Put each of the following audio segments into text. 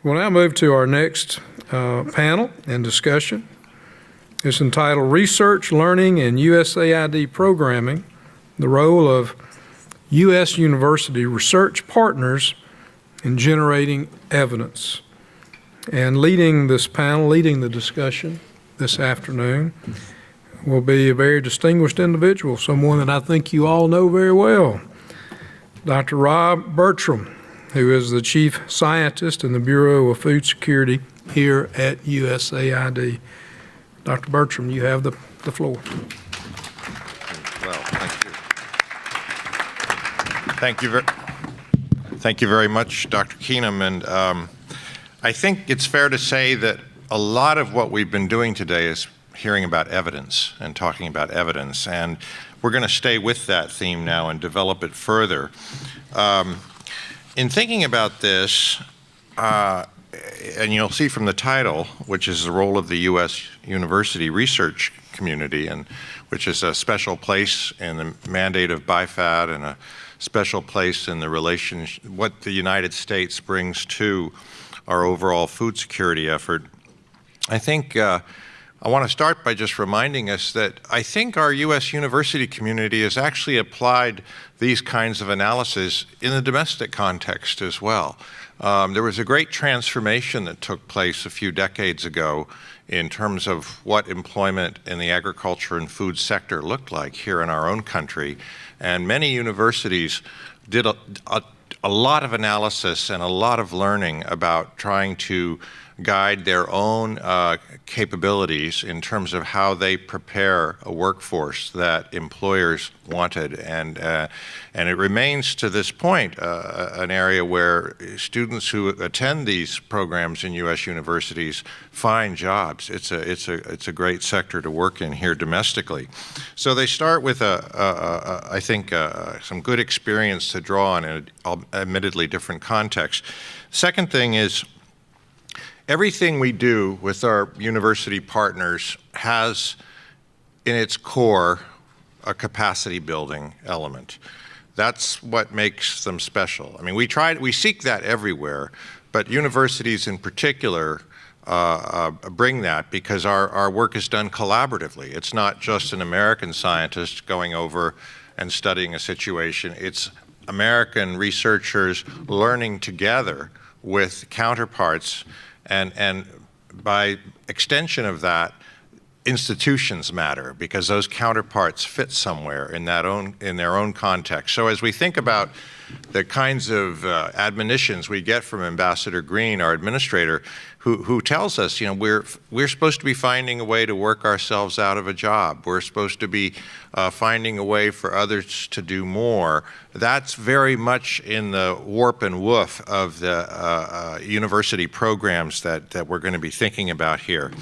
We'll now move to our next panel and discussion. It's entitled Research, Learning, and USAID Programming, the Role of U.S. University Research Partners in Generating Evidence. And leading this panel, leading the discussion this afternoon, will be a very distinguished individual, someone that I think you all know very well, Dr. Rob Bertram, who is the Chief Scientist in the Bureau of Food Security here at USAID. Dr. Bertram, you have the floor. Well, thank you. Thank you very much, Dr. Keenum. And I think it's fair to say that a lot of what we've been doing today is hearing about evidence and talking about evidence. And we're going to stay with that theme now and develop it further. In thinking about this, and you'll see from the title, which is the role of the U.S. University Research Community, and which is a special place in the mandate of BIFAD and a special place in the relationship, what the United States brings to our overall food security effort. I think I want to start by just reminding us that I think our U.S. university community has actually applied these kinds of analysis in the domestic context as well. There was a great transformation that took place a few decades ago in terms of what employment in the agriculture and food sector looked like here in our own country. And many universities did a lot of analysis and a lot of learning about trying to guide their own capabilities in terms of how they prepare a workforce that employers wanted. And it remains to this point an area where students who attend these programs in U.S. universities find jobs. It's a great sector to work in here domestically. So they start with I think some good experience to draw on in an admittedly different context. Second thing is, everything we do with our university partners has in its core a capacity building element. That's what makes them special. I mean, we seek that everywhere, but universities in particular bring that because our work is done collaboratively. It's not just an American scientist going over and studying a situation. It's American researchers learning together with counterparts. And by extension of that, institutions matter because those counterparts fit somewhere in their own context. So as we think about the kinds of admonitions we get from Ambassador Green, our administrator, who tells us, we're supposed to be finding a way to work ourselves out of a job. We're supposed to be finding a way for others to do more. That's very much in the warp and woof of the university programs that we're going to be thinking about here.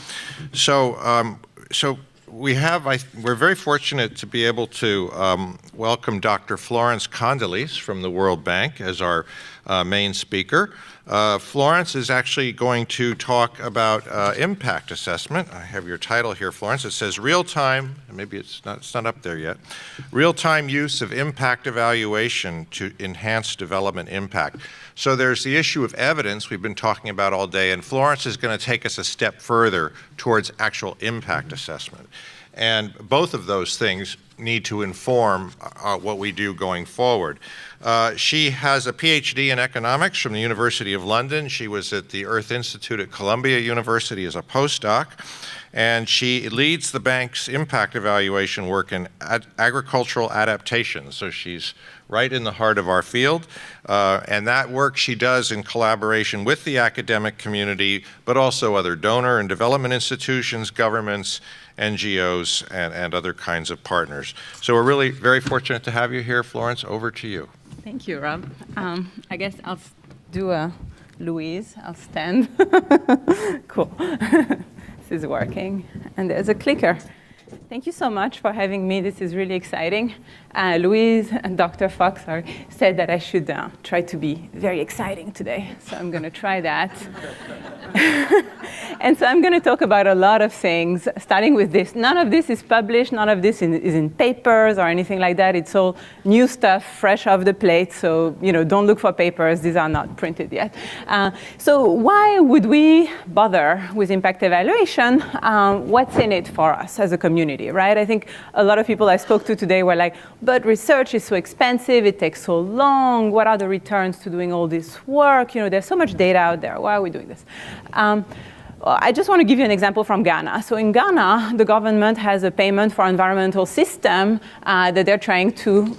So we're very fortunate to be able to welcome Dr. Florence Condoleezza from the World Bank as our main speaker. Florence is actually going to talk about impact assessment. I have your title here, Florence. It says real-time, maybe it's not up there yet, real-time use of impact evaluation to enhance development impact. So there's the issue of evidence we've been talking about all day, and Florence is going to take us a step further towards actual impact assessment. And both of those things need to inform what we do going forward. She has a PhD in economics from the University of London. She was at the Earth Institute at Columbia University as a postdoc, and she leads the bank's impact evaluation work in agricultural adaptation. So she's right in the heart of our field, and that work she does in collaboration with the academic community, but also other donor and development institutions, governments, NGOs, and other kinds of partners. So we're really very fortunate to have you here. Florence, over to you. Thank you, Rob. I guess I'll do a Louise. I'll stand. Cool. This is working. And there's a clicker. Thank you so much for having me. This is really exciting. Louise and Dr. Fox said that I should try to be very exciting today, so I'm going to try that. And so I'm going to talk about a lot of things, starting with this. None of this is published. None of this is in papers or anything like that. It's all new stuff, fresh off the plate. So, don't look for papers. These are not printed yet. So why would we bother with impact evaluation? What's in it for us as a community, right? I think a lot of people I spoke to today were like, but research is so expensive. It takes so long. What are the returns to doing all this work? There's so much data out there. Why are we doing this? I just want to give you an example from Ghana. So in Ghana, the government has a payment for environmental system that they're trying to,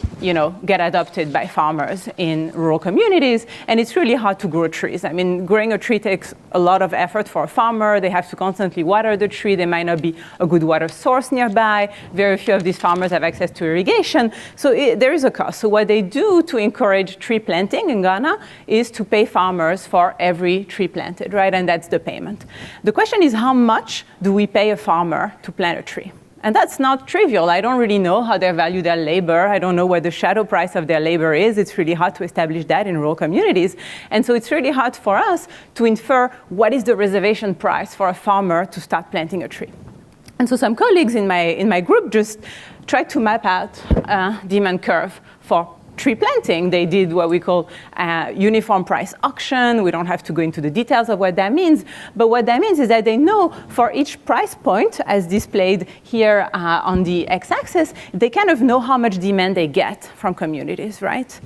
get adopted by farmers in rural communities. And it's really hard to grow trees. I mean, growing a tree takes a lot of effort for a farmer. They have to constantly water the tree. There might not be a good water source nearby. Very few of these farmers have access to irrigation. So there is a cost. So what they do to encourage tree planting in Ghana is to pay farmers for every tree planted, right? And that's the payment. The question is, how much do we pay a farmer to plant a tree? And that's not trivial. I don't really know how they value their labor. I don't know what the shadow price of their labor is. It's really hard to establish that in rural communities. And so it's really hard for us to infer what is the reservation price for a farmer to start planting a tree. And so some colleagues in my group just tried to map out a demand curve for tree planting. They did what we call a uniform price auction. We don't have to go into the details of what that means. But what that means is that they know for each price point, as displayed here on the x-axis, they kind of know how much demand they get from communities, right?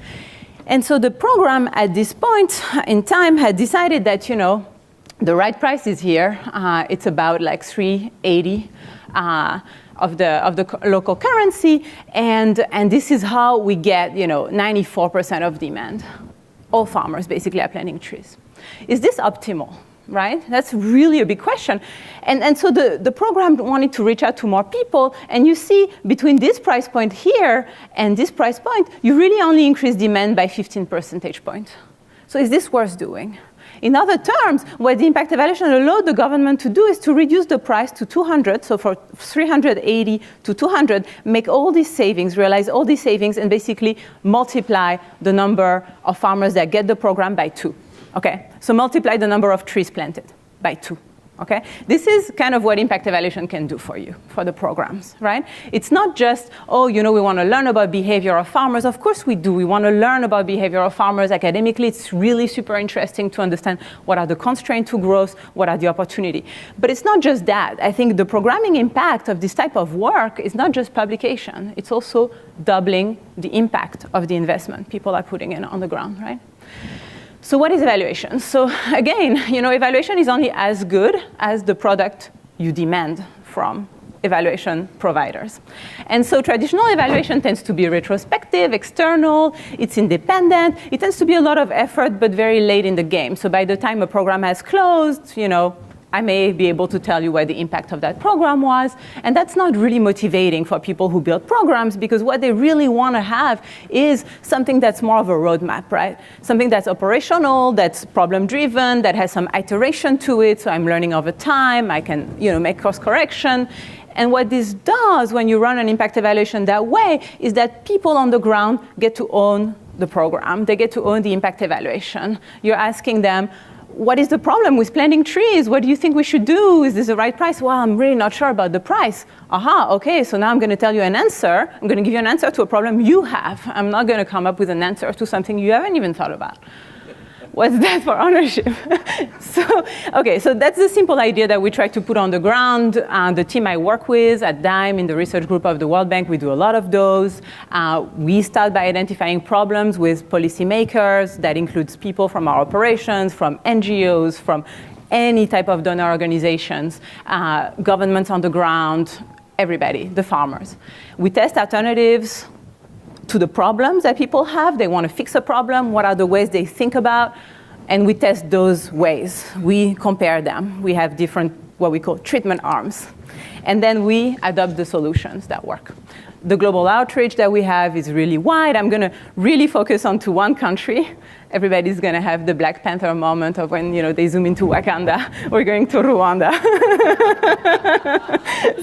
And so the program at this point in time had decided that, the right price is here. It's about like 380 of the local currency, and this is how we get 94% of demand. All farmers basically are planting trees. Is this optimal, right? That's really a big question. And so the program wanted to reach out to more people, and you see between this price point here and this price point, you really only increase demand by 15 percentage points. So is this worth doing? In other terms, what the impact evaluation allowed the government to do is to reduce the price to 200, so for 380 to 200, make all these savings, realize all these savings, and basically multiply the number of farmers that get the program by 2. Okay, so multiply the number of trees planted by 2. Okay, this is kind of what impact evaluation can do for you, for the programs, right? It's not just, we want to learn about behavior of farmers. Of course we do. We want to learn about behavior of farmers academically. It's really super interesting to understand what are the constraints to growth, what are the opportunity. But it's not just that. I think the programming impact of this type of work is not just publication. It's also doubling the impact of the investment people are putting in on the ground, right? So what is evaluation? So again, evaluation is only as good as the product you demand from evaluation providers. And so traditional evaluation tends to be retrospective, external, it's independent. It tends to be a lot of effort, but very late in the game. So by the time a program has closed, I may be able to tell you what the impact of that program was. And that's not really motivating for people who build programs, because what they really want to have is something that's more of a roadmap, right? Something that's operational, that's problem-driven, that has some iteration to it. So I'm learning over time. I can, make course correction. And what this does when you run an impact evaluation that way is that people on the ground get to own the program. They get to own the impact evaluation. You're asking them, what is the problem with planting trees? What do you think we should do? Is this the right price? Well, I'm really not sure about the price. Okay, so now I'm going to tell you an answer. I'm going to give you an answer to a problem you have. I'm not going to come up with an answer to something you haven't even thought about. What's that for ownership? So that's the simple idea that we try to put on the ground. The team I work with at DIME in the research group of the World Bank, we do a lot of those. We start by identifying problems with policymakers. That includes people from our operations, from NGOs, from any type of donor organizations, governments on the ground, everybody, the farmers. We test alternatives to the problems that people have. They want to fix a problem. What are the ways they think about? And we test those ways. We compare them. We have different, what we call treatment arms. And then we adopt the solutions that work. The global outreach that we have is really wide. I'm going to really focus on to one country, everybody's going to have the Black Panther moment of when, they zoom into Wakanda, we're going to Rwanda.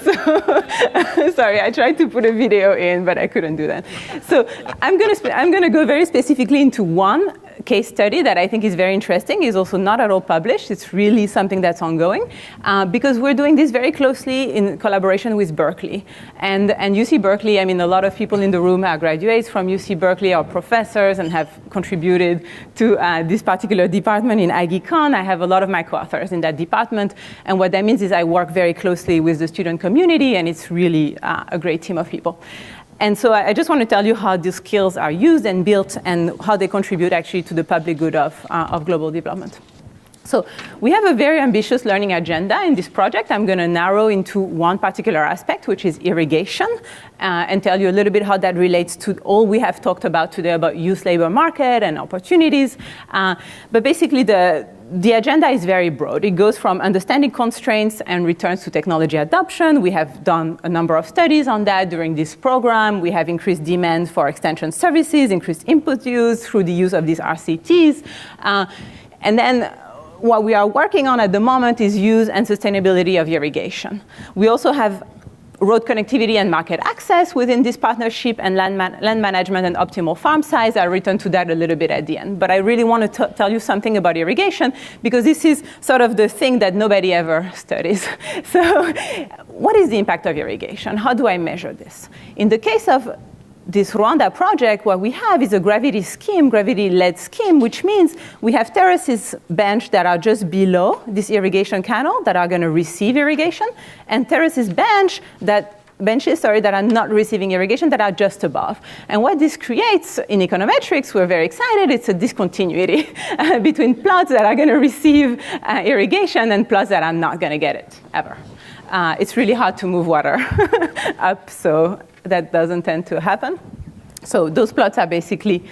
So, sorry, I tried to put a video in, but I couldn't do that. So I'm going to go very specifically into one case study that I think is very interesting. Is also not at all published. It's really something that's ongoing because we're doing this very closely in collaboration with Berkeley. And UC Berkeley, I mean, a lot of people in the room are graduates from UC Berkeley or professors and have contributed to this particular department in AgriCon. I have a lot of my co-authors in that department. And what that means is I work very closely with the student community, and it's really a great team of people. And so I just want to tell you how these skills are used and built and how they contribute actually to the public good of global development. So we have a very ambitious learning agenda in this project. I'm going to narrow into one particular aspect, which is irrigation, and tell you a little bit how that relates to all we have talked about today about youth labor market and opportunities. But basically, the agenda is very broad. It goes from understanding constraints and returns to technology adoption. We have done a number of studies on that during this program. We have increased demand for extension services, increased input use through the use of these RCTs. And then what we are working on at the moment is use and sustainability of irrigation. We also have road connectivity and market access within this partnership, and land management and optimal farm size. I'll return to that a little bit at the end. But I really want to tell you something about irrigation, because this is sort of the thing that nobody ever studies. So what is the impact of irrigation? How do I measure this? In the case of this Rwanda project, what we have is a gravity-led scheme, which means we have terraces bench that are just below this irrigation canal that are going to receive irrigation, and terraces benches that are not receiving irrigation that are just above. And what this creates in econometrics, we're very excited, it's a discontinuity between plots that are going to receive irrigation and plots that are not going to get it ever. It's really hard to move water up, so that doesn't tend to happen. So those plots are basically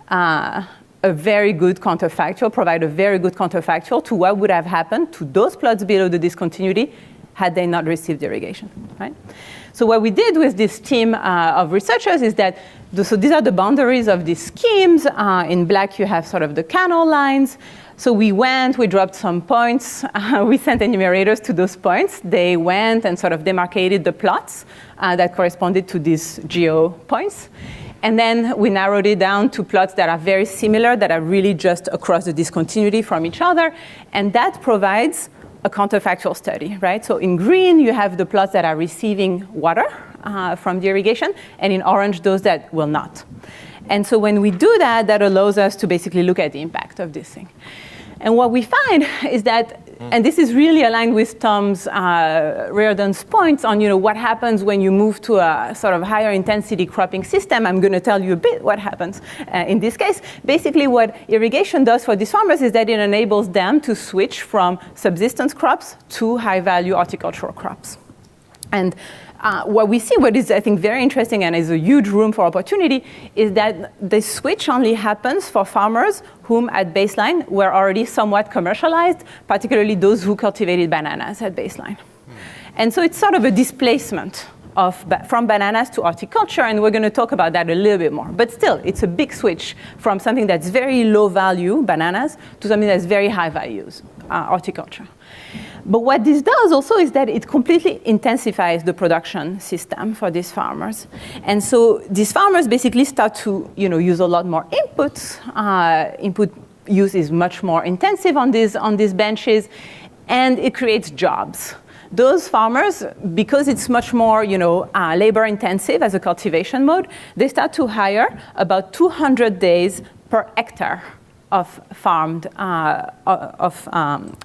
a very good counterfactual, provide a very good counterfactual to what would have happened to those plots below the discontinuity had they not received irrigation, right? So what we did with this team of researchers is that, so these are the boundaries of these schemes. In black, you have sort of the canal lines. So we dropped some points. We sent enumerators to those points. They went and sort of demarcated the plots that corresponded to these geo points. And then we narrowed it down to plots that are very similar, that are really just across the discontinuity from each other. And that provides a counterfactual study, right? So in green, you have the plots that are receiving water from the irrigation, and in orange, those that will not. And so when we do that, that allows us to basically look at the impact of this thing. And what we find is that, and this is really aligned with Tom's Reardon's points on, what happens when you move to a sort of higher intensity cropping system. I'm going to tell you a bit what happens in this case. Basically, what irrigation does for these farmers is that it enables them to switch from subsistence crops to high-value horticultural crops. And what we see, what is, I think, very interesting and is a huge room for opportunity, is that the switch only happens for farmers whom at baseline were already somewhat commercialized, particularly those who cultivated bananas at baseline. And so it's sort of a displacement from bananas to horticulture, and we're going to talk about that a little bit more. But still, it's a big switch from something that's very low value, bananas, to something that's very high values, horticulture. But what this does also is that it completely intensifies the production system for these farmers. And so these farmers basically start to use a lot more inputs. Input use is much more intensive on these benches, and it creates jobs. Those farmers, because it's much more labor intensive as a cultivation mode, they start to hire about 200 days per hectare of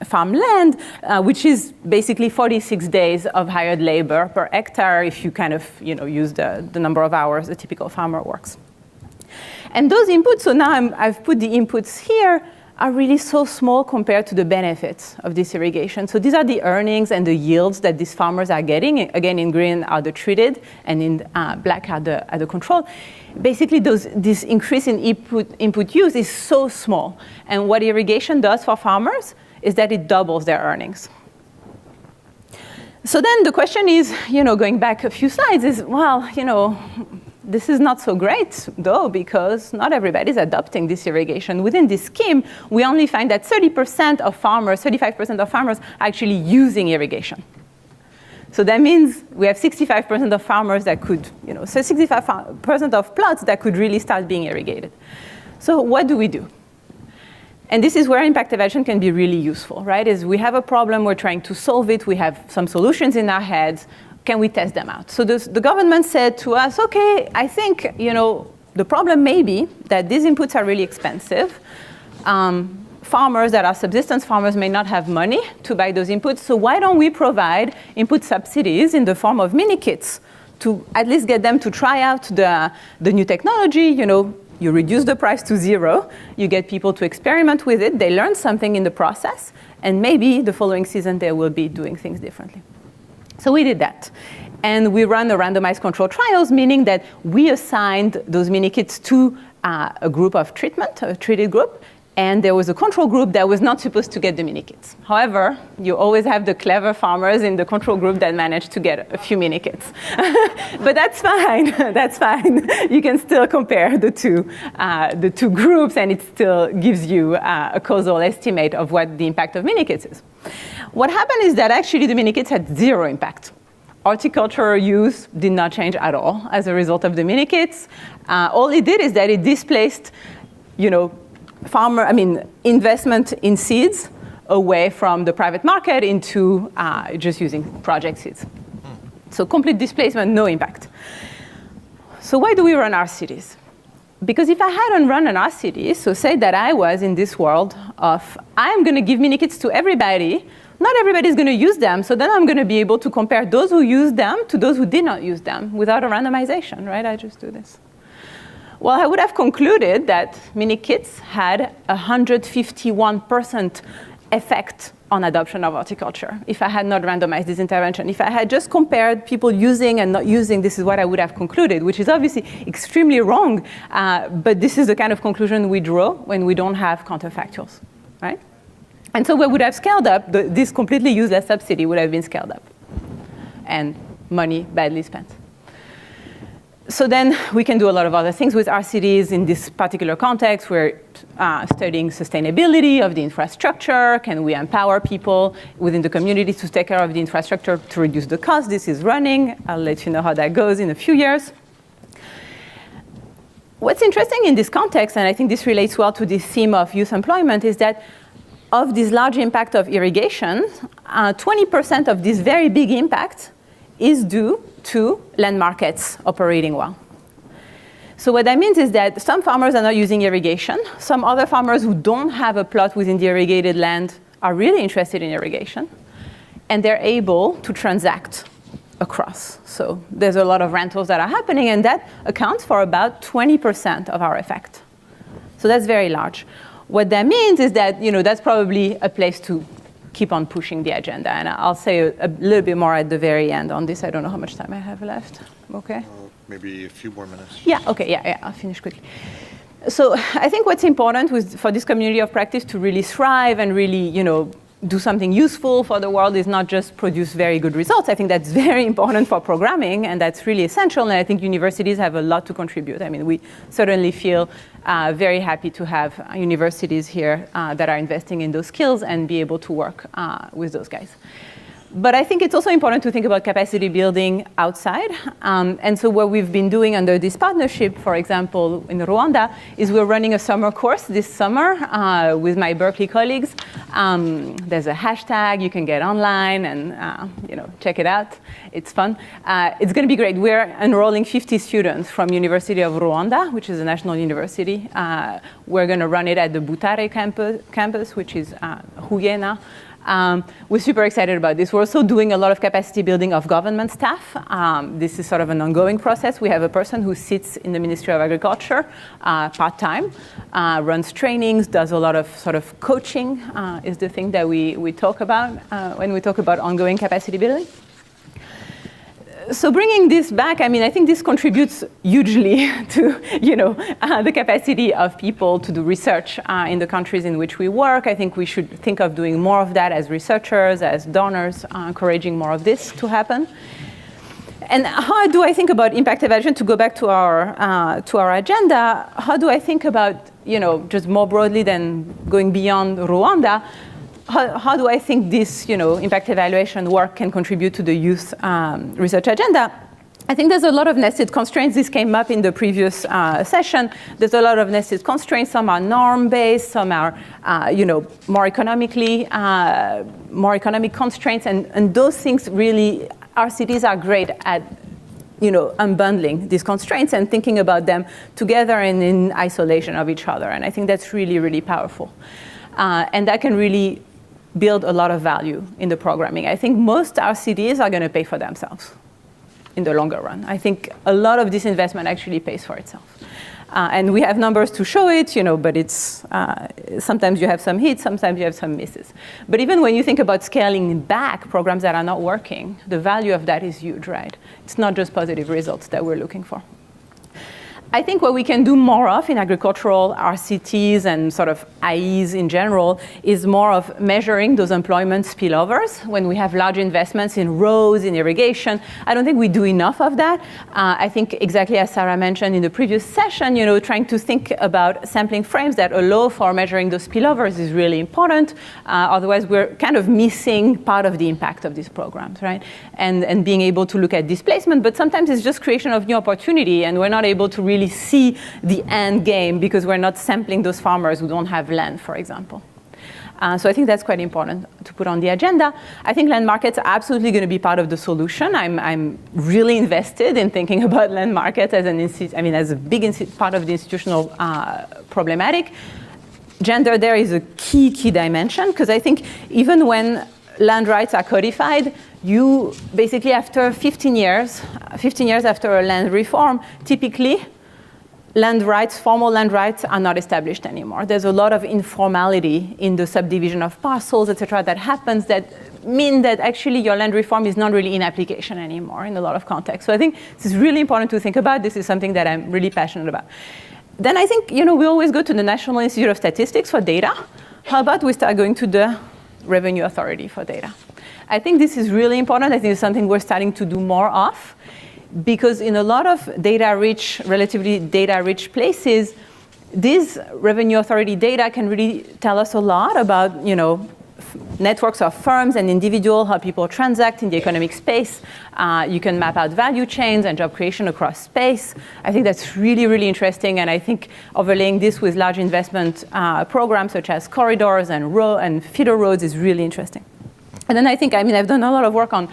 farmland, which is basically 46 days of hired labor per hectare if you kind of use the number of hours a typical farmer works. And those inputs, so now I've put the inputs here, are really so small compared to the benefits of this irrigation. So these are the earnings and the yields that these farmers are getting. Again, in green are the treated, and in black are the control. Basically, this increase in input use is so small. And what irrigation does for farmers is that it doubles their earnings. So then the question is, going back a few slides, is, well, This is not so great, though, because not everybody is adopting this irrigation. Within this scheme, we only find that 30% of farmers, 35% of farmers are actually using irrigation. So that means we have 65% of farmers that could, so 65% of plots that could really start being irrigated. So what do we do? And this is where impact evaluation can be really useful, right? Is we have a problem, we're trying to solve it, we have some solutions in our heads, can we test them out? So the government said to us, okay, I think, the problem may be that these inputs are really expensive. Farmers that are subsistence farmers may not have money to buy those inputs, so why don't we provide input subsidies in the form of mini kits to at least get them to try out the new technology, You reduce the price to zero, you get people to experiment with it, they learn something in the process, and maybe the following season they will be doing things differently. So we did that. And we run a randomized control trials, meaning that we assigned those mini kits to a group of treatment, a treated group, and there was a control group that was not supposed to get the mini kits. However, you always have the clever farmers in the control group that manage to get a few mini kits. But that's fine, that's fine. You can still compare the two groups, and it still gives you a causal estimate of what the impact of mini kits is. What happened is that actually the mini kits had zero impact. Horticultural use did not change at all as a result of the mini kits. All it did is that it displaced, investment in seeds away from the private market into just using project seeds. So complete displacement, no impact. So why do we run our cities? Because if I hadn't run an R cities, so say that I was in this world of I'm going to give mini kits to everybody, not everybody is going to use them, so then I'm going to be able to compare those who use them to those who did not use them without a randomization, right? I just do this. Well, I would have concluded that mini kits had 151% effect on adoption of horticulture if I had not randomized this intervention. If I had just compared people using and not using, this is what I would have concluded, which is obviously extremely wrong, but this is the kind of conclusion we draw when we don't have counterfactuals, right? And so we would have scaled up, this completely useless subsidy would have been scaled up, and money badly spent. So then we can do a lot of other things with RCDs. In this particular context, we're studying sustainability of the infrastructure. Can we empower people within the community to take care of the infrastructure to reduce the cost? This is running. I'll let you know how that goes in a few years. What's interesting in this context, and I think this relates well to this theme of youth employment, is that of this large impact of irrigation, 20% of this very big impact is due to land markets operating well. So what that means is that some farmers are not using irrigation. Some other farmers who don't have a plot within the irrigated land are really interested in irrigation, and they're able to transact across. So there's a lot of rentals that are happening, and that accounts for about 20% of our effect. So that's very large. What that means is that, that's probably a place to keep on pushing the agenda. And I'll say a little bit more at the very end on this. I don't know how much time I have left. Okay? Maybe a few more minutes. Yeah, okay, yeah, I'll finish quickly. So I think what's important for this community of practice to really thrive and really, do something useful for the world is not just produce very good results. I think that's very important for programming, and that's really essential, and I think universities have a lot to contribute. I mean, we certainly feel very happy to have universities here that are investing in those skills and be able to work with those guys. But I think it's also important to think about capacity building outside. And so what we've been doing under this partnership, for example, in Rwanda, is we're running a summer course this summer with my Berkeley colleagues. There's a hashtag, you can get online and check it out. It's fun. It's going to be great. We're enrolling 50 students from University of Rwanda, which is a national university. We're going to run it at the Butare campus, which is Huye now. We're super excited about this. We're also doing a lot of capacity building of government staff. This is sort of an ongoing process. We have a person who sits in the Ministry of Agriculture part-time, runs trainings, does a lot of sort of coaching, is the thing that we talk about when we talk about ongoing capacity building. So bringing this back, I mean, I think this contributes hugely to, the capacity of people to do research in the countries in which we work. I think we should think of doing more of that as researchers, as donors, encouraging more of this to happen. And how do I think about impact evaluation? To go back to our agenda, how do I think about, just more broadly than going beyond Rwanda, how do I think this, impact evaluation work can contribute to the youth research agenda? I think there's a lot of nested constraints. This came up in the previous session. There's a lot of nested constraints. Some are norm-based. Some are, more economic constraints. And those things really, RCTs are great at, unbundling these constraints and thinking about them together and in isolation of each other. And I think that's really, really powerful. And that can really build a lot of value in the programming. I think most RCTs are going to pay for themselves in the longer run. I think a lot of this investment actually pays for itself. And we have numbers to show it, but it's sometimes you have some hits, sometimes you have some misses. But even when you think about scaling back programs that are not working, the value of that is huge, right? It's not just positive results that we're looking for. I think what we can do more of in agricultural RCTs and sort of IEs in general is more of measuring those employment spillovers when we have large investments in roads, in irrigation. I don't think we do enough of that. I think exactly as Sarah mentioned in the previous session, trying to think about sampling frames that allow for measuring those spillovers is really important. Otherwise, we're kind of missing part of the impact of these programs, right? And being able to look at displacement, but sometimes it's just creation of new opportunity, and we're not able to really see the end game because we're not sampling those farmers who don't have land, for example. So I think that's quite important to put on the agenda. I think land markets are absolutely going to be part of the solution. I'm really invested in thinking about land markets as as a big part of the institutional problematic. Gender there is a key dimension, because I think even when land rights are codified, you basically after 15 years after a land reform, typically land rights, formal land rights are not established anymore. There's a lot of informality in the subdivision of parcels, et cetera, that happens that mean that actually your land reform is not really in application anymore in a lot of contexts. So I think this is really important to think about. This is something that I'm really passionate about. Then I think, we always go to the National Institute of Statistics for data. How about we start going to the Revenue Authority for data? I think this is really important. I think it's something we're starting to do more of, because in a lot of relatively data-rich places, this Revenue Authority data can really tell us a lot about, networks of firms and individuals, how people transact in the economic space. You can map out value chains and job creation across space. I think that's really, really interesting, and I think overlaying this with large investment programs such as corridors and feeder roads is really interesting. And then I think, I've done a lot of work on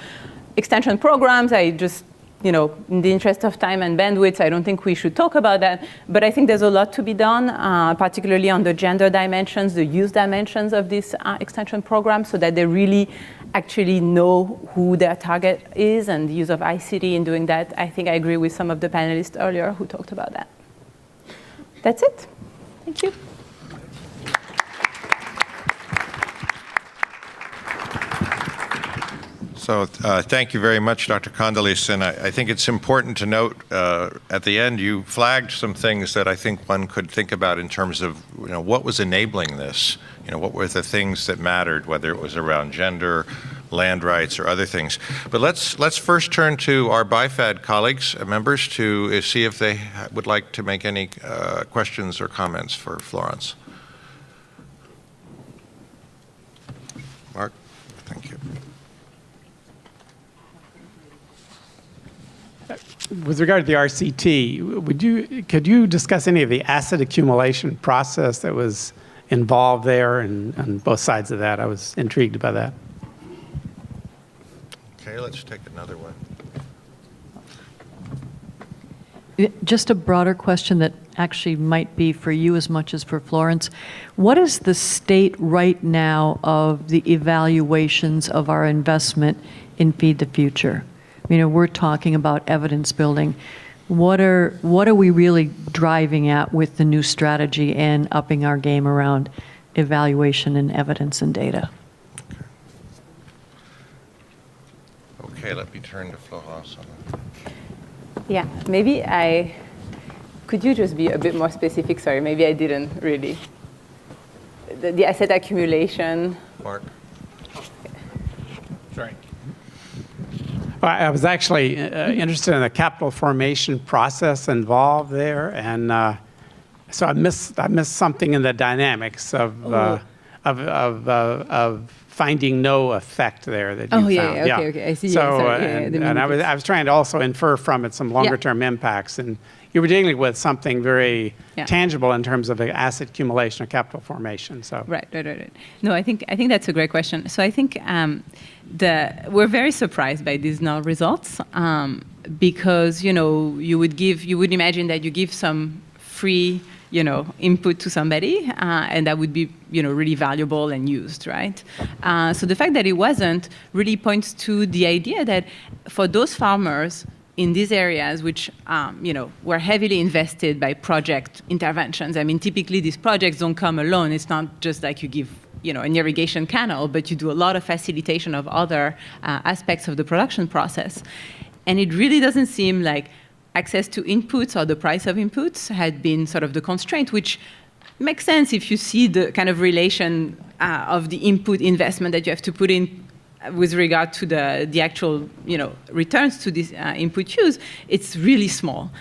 extension programs. I just, in the interest of time and bandwidth, I don't think we should talk about that. But I think there's a lot to be done, particularly on the gender dimensions, the youth dimensions of this extension program, so that they really actually know who their target is, and the use of ICT in doing that. I think I agree with some of the panelists earlier who talked about that. That's it. Thank you. So thank you very much, Dr. Condoleezza. And I think it's important to note at the end, you flagged some things that I think one could think about in terms of what was enabling this. What were the things that mattered, whether it was around gender, land rights, or other things. But let's first turn to our BIFAD colleagues, members, to see if they would like to make any questions or comments for Florence. Mark, thank you. With regard to the RCT, could you discuss any of the asset accumulation process that was involved there, and on both sides of that? I was intrigued by that. Okay, let's take another one. Just a broader question that actually might be for you as much as for Florence. What is the state right now of the evaluations of our investment in Feed the Future? We're talking about evidence building. What are we really driving at with the new strategy and upping our game around evaluation and evidence and data? Okay, let me turn to Florence. Yeah, could you just be a bit more specific? Sorry, maybe I didn't really. The asset accumulation. Mark. Sorry. Well, I was actually interested in the capital formation process involved there, and so I missed something in the dynamics of finding no effect there that you found. Okay. I see. So, Sorry, and I was trying to also infer from it some longer-term impacts, and you were dealing with something very tangible in terms of asset accumulation or capital formation. So right. No, I think that's a great question. So I think we're very surprised by these null results because you would imagine that you give some free input to somebody, and that would be, really valuable and used, right? So the fact that it wasn't really points to the idea that for those farmers in these areas, which, were heavily invested by project interventions. I mean, typically these projects don't come alone. It's not just like you give, an irrigation canal, but you do a lot of facilitation of other aspects of the production process. And it really doesn't seem like access to inputs or the price of inputs had been sort of the constraint, which makes sense if you see the kind of relation of the input investment that you have to put in with regard to the actual, returns to this input use. It's really small.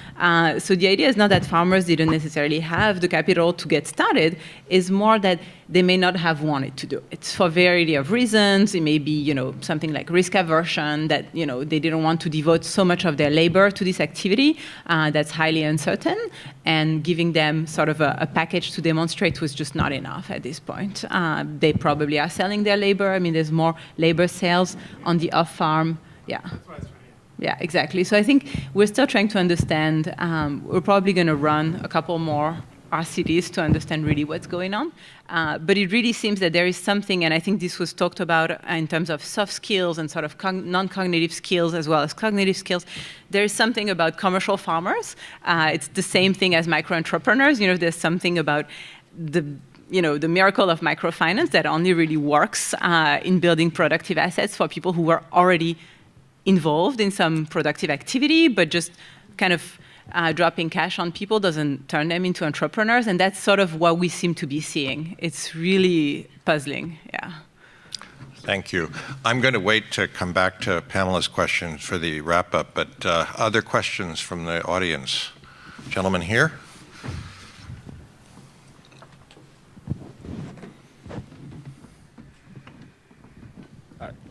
So the idea is not that farmers didn't necessarily have the capital to get started, it's more that they may not have wanted to do it. It's for a variety of reasons. It may be, something like risk aversion, that, they didn't want to devote so much of their labor to this activity that's highly uncertain, and giving them sort of a package to demonstrate was just not enough at this point. They probably are selling their labor. I mean, there's more labor sales on the off-farm. Yeah, exactly. So I think we're still trying to understand. We're probably going to run a couple more RCTs to understand really what's going on. But it really seems that there is something, and I think this was talked about in terms of soft skills and sort of non-cognitive skills as well as cognitive skills. There is something about commercial farmers. It's the same thing as micro-entrepreneurs. There's something about the miracle of microfinance that only really works in building productive assets for people who were already involved in some productive activity, but just kind of dropping cash on people doesn't turn them into entrepreneurs, and that's sort of what we seem to be seeing. It's really puzzling, Thank you. I'm going to wait to come back to Pamela's question for the wrap-up, but other questions from the audience? Gentleman here.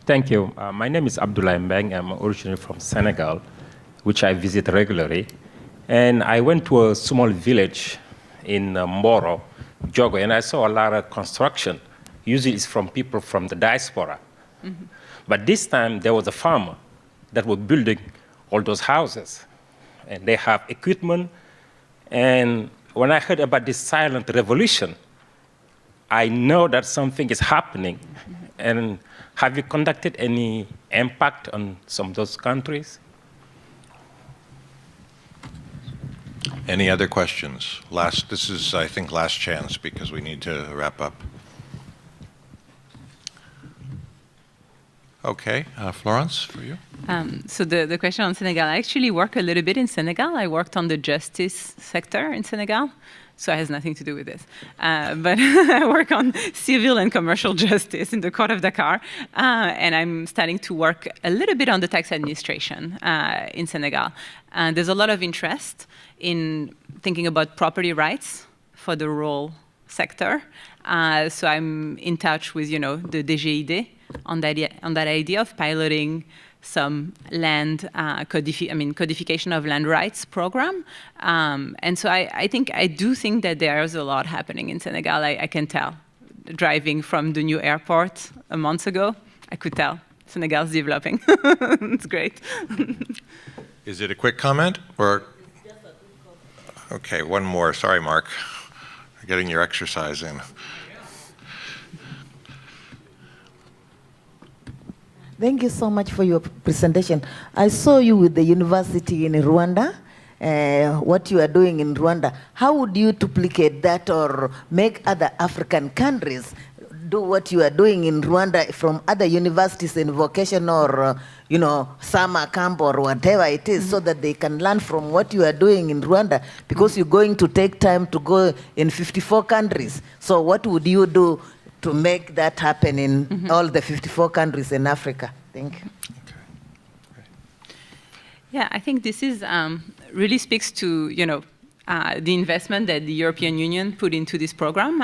Thank you. My name is Abdoulaye Mbeng. I'm originally from Senegal, which I visit regularly. And I went to a small village in Mboro, Jogo, and I saw a lot of construction. Usually it's from people from the diaspora. Mm-hmm. But this time there was a farmer that was building all those houses. And they have equipment. And when I heard about this silent revolution, I know that something is happening. Mm-hmm. And have you conducted any impact on some of those countries? Any other questions? This is, I think, last chance because we need to wrap up. Okay, Florence, for you. So the question on Senegal, I actually work a little bit in Senegal. I worked on the justice sector in Senegal, so it has nothing to do with this. But I work on civil and commercial justice in the Court of Dakar, and I'm starting to work a little bit on the tax administration in Senegal. There's a lot of interest in thinking about property rights for the rural sector. So I'm in touch with, the DGID on that idea of piloting some land codification of land rights program. And so I do think that there's a lot happening in Senegal. I can tell. Driving from the new airport a month ago, I could tell Senegal's developing. It's great. Is it a quick comment or? Okay, one more. Sorry, Mark. You're getting your exercise in. Thank you so much for your presentation. I saw you with the university in Rwanda, what you are doing in Rwanda. How would you duplicate that or make other African countries do what you are doing in Rwanda from other universities in vocation or, summer camp or whatever it is, so that they can learn from what you are doing in Rwanda, because you're going to take time to go in 54 countries. So what would you do to make that happen in all the 54 countries in Africa? Thank you. Okay. Great. Yeah, I think this is really speaks to, the investment that the European Union put into this program.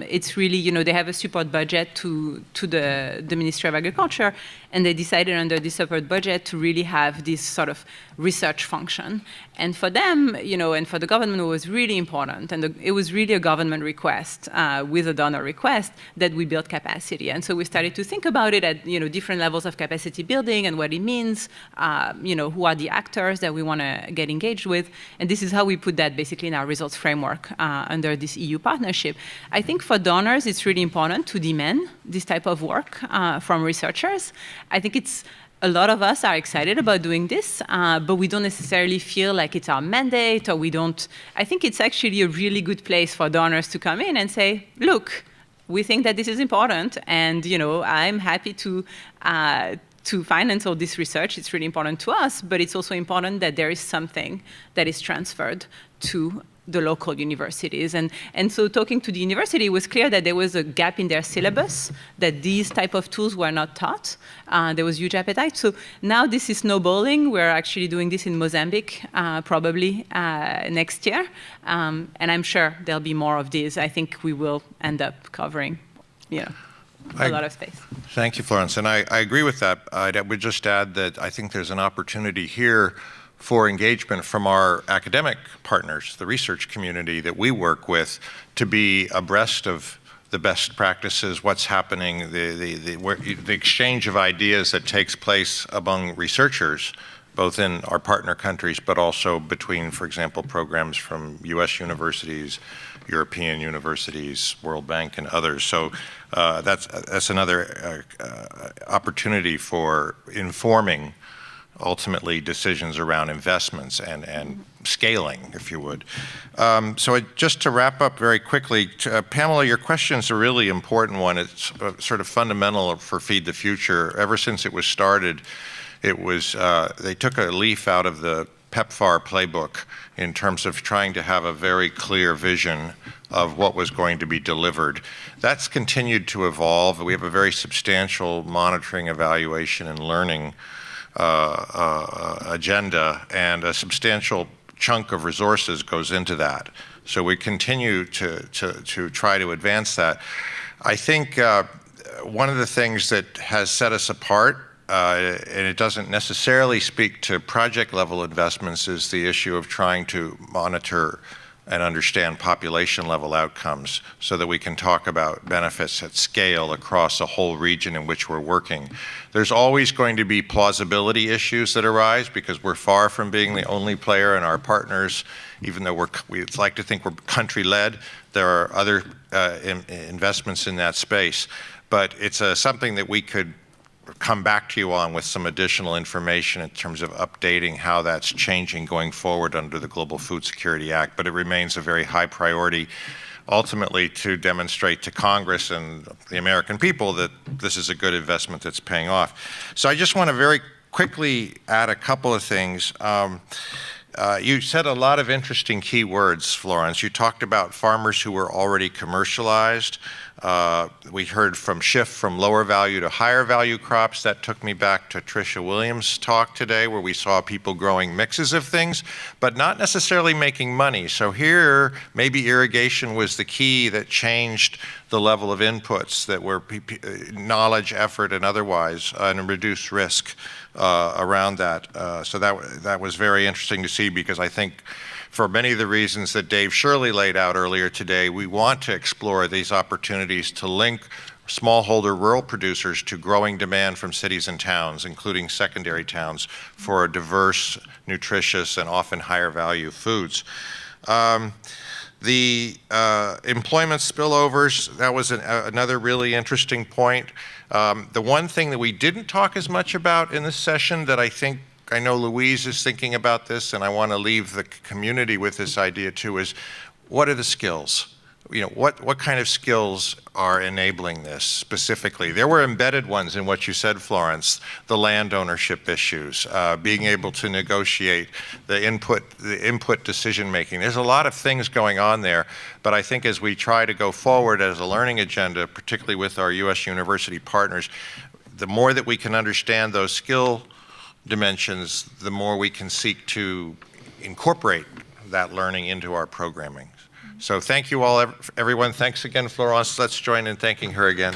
It's really, they have a support budget to the Ministry of Agriculture, and they decided under this support budget to really have this sort of research function. And for them, and for the government, it was really important, and it was really a government request with a donor request that we build capacity. And so we started to think about it at, different levels of capacity building and what it means, who are the actors that we want to get engaged with. And this is how we put that basically in our results framework under this EU partnership. I think for donors, it's really important to demand this type of work from researchers. I think a lot of us are excited about doing this, but we don't necessarily feel like it's our mandate, or I think it's actually a really good place for donors to come in and say, look, we think that this is important, and I'm happy to finance all this research. It's really important to us, but it's also important that there is something that is transferred to the local universities. And so talking to the university, it was clear that there was a gap in their syllabus, that these type of tools were not taught. There was huge appetite. So now this is snowballing. We're actually doing this in Mozambique probably next year. And I'm sure there'll be more of these. I think we will end up covering a lot of space. Thank you, Florence. And I agree with that. I would just add that I think there's an opportunity here for engagement from our academic partners, the research community that we work with, to be abreast of the best practices, what's happening, the exchange of ideas that takes place among researchers, both in our partner countries, but also between, for example, programs from US universities, European universities, World Bank, and others. So that's another opportunity for informing ultimately decisions around investments and scaling, if you would. So just to wrap up very quickly, Pamela, your question is a really important one. It's sort of fundamental for Feed the Future. Ever since it was started, it was they took a leaf out of the PEPFAR playbook in terms of trying to have a very clear vision of what was going to be delivered. That's continued to evolve. We have a very substantial monitoring, evaluation, and learning agenda, and a substantial chunk of resources goes into that. So we continue to try to advance that. I think one of the things that has set us apart, and it doesn't necessarily speak to project level investments, is the issue of trying to monitor and understand population level outcomes so that we can talk about benefits at scale across a whole region in which we're working. There's always going to be plausibility issues that arise because we're far from being the only player, and our partners, even though we'd like to think we're country-led, there are other investments in that space. But it's something that we could come back to you on with some additional information in terms of updating how that's changing going forward under the Global Food Security Act. But it remains a very high priority, ultimately, to demonstrate to Congress and the American people that this is a good investment that's paying off. So I just want to very quickly add a couple of things. You said a lot of interesting key words, Florence. You talked about farmers who were already commercialized. We heard shift from lower value to higher value crops. That took me back to Tricia Williams' talk today, where we saw people growing mixes of things, but not necessarily making money. So here, maybe irrigation was the key that changed the level of inputs that were knowledge, effort, and otherwise, and reduced risk around that. So that was very interesting to see, because I think for many of the reasons that Dave Shirley laid out earlier today, we want to explore these opportunities to link smallholder rural producers to growing demand from cities and towns, including secondary towns, for diverse, nutritious, and often higher value foods. The employment spillovers, that was another really interesting point. The one thing that we didn't talk as much about in this session that I know Louise is thinking about this, and I want to leave the community with this idea too, is what are the skills? What kind of skills are enabling this specifically? There were embedded ones in what you said, Florence, the land ownership issues, being able to negotiate the input decision making. There's a lot of things going on there, but I think as we try to go forward as a learning agenda, particularly with our US university partners, the more that we can understand those skill dimensions, the more we can seek to incorporate that learning into our programming. So thank you all, everyone. Thanks again, Florence. Let's join in thanking her again.